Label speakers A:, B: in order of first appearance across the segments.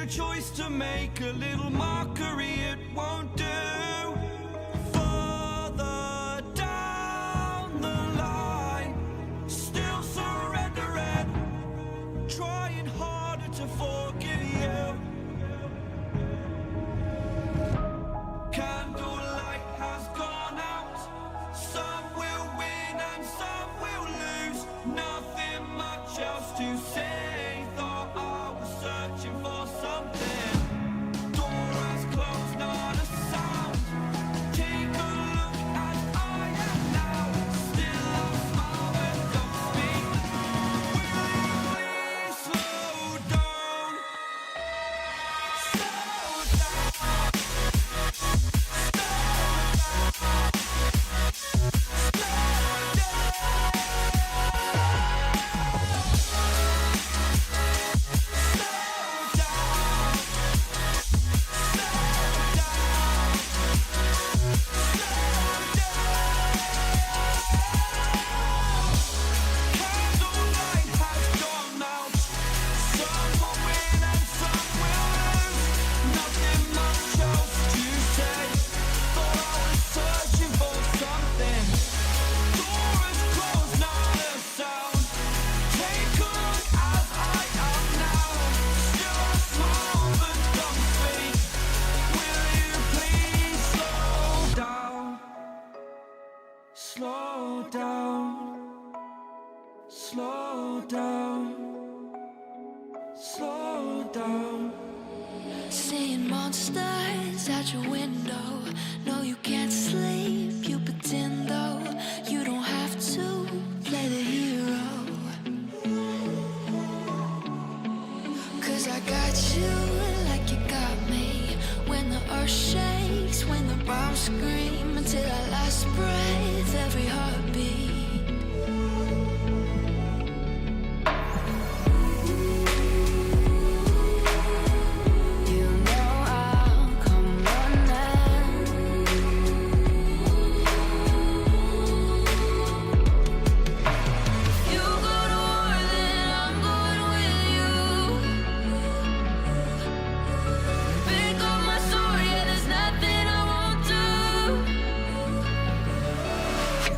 A: choice to make a little mockery, it won't do. Further down the line, still surrendering, trying harder to forgive you. Candlelight has gone out. Some will win and some will lose. Nothing much else to say. Thought I was searching for something. Door has closed, not a sound. Take a look as I am now. Still I smile and don't speak. Will you please slow down? Slow down. Candlelight has gone out. Some will win and some will lose. Nothing much else to say. Thought I was searching for something. Door is closed, not a sound. Take a look as I am now. Still I smile but don't speak. Will you please slow down? Slow down. Slow down. Slow down.
B: Seeing monsters out your window. No, you can't sleep, you pretend though. You don't have to play the hero. 'Cause I got you like you got me. When the earth shakes, when the bombs scream, until our last breath, every heartbeat. You know I'll come running. You go to war, then I'm going with you. Pick up my sword, yeah, there's nothing I won't do.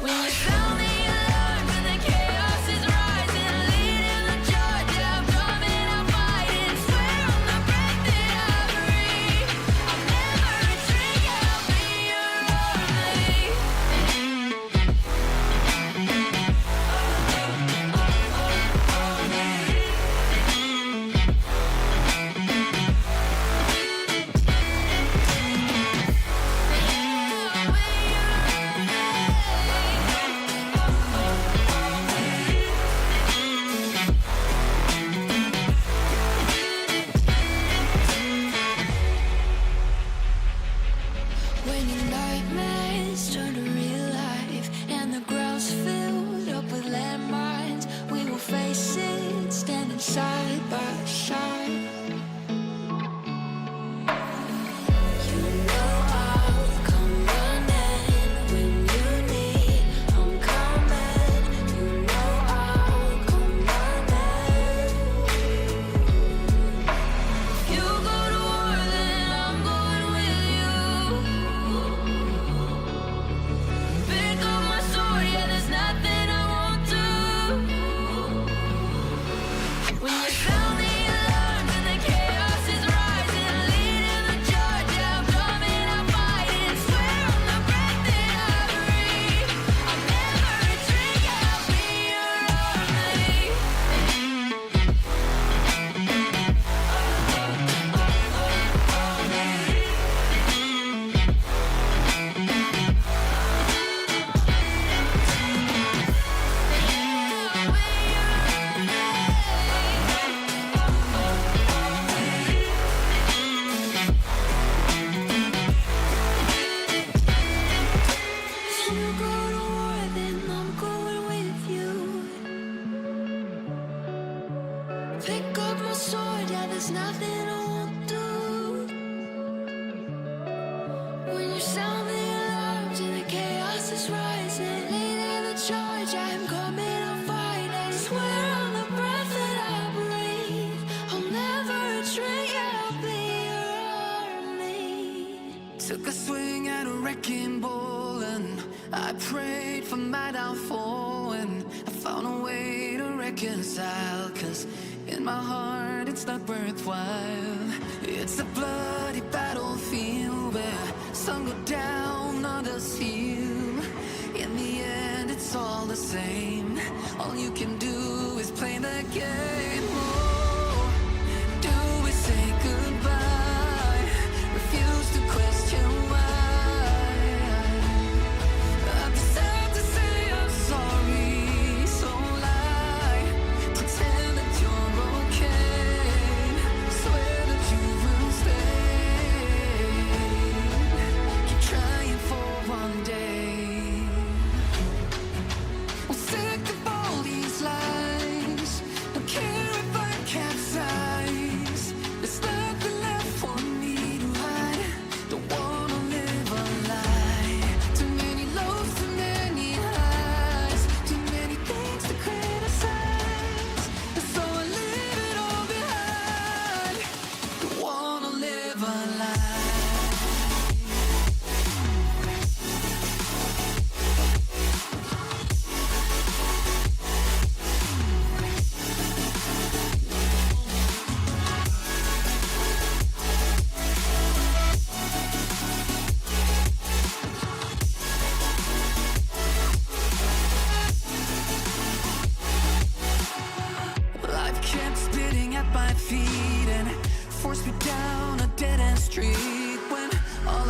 B: When you found me
A: Took a swing at a wrecking ball and I prayed for my downfall, and I found a way to reconcile, 'cause in my heart it's not worthwhile. It's a bloody battlefield where some go down, others heal. In the end it's all the same. All you can do is play the game. Oh, do we say goodbye? Refuse to question why. I'm sad to say I'm sorry, so lie. Pretend that you're okay. Swear that you will stay. Keep trying for one day. I'm sick of all these lies. Don't care if I capsize. There's nothing left for me to hide. Don't wanna live a lie. Too many lows, too many highs. Too many things to criticize. So I leave it all behind. Don't wanna live a lie. Life kept spitting at my feet and forced me down a dead end street when all I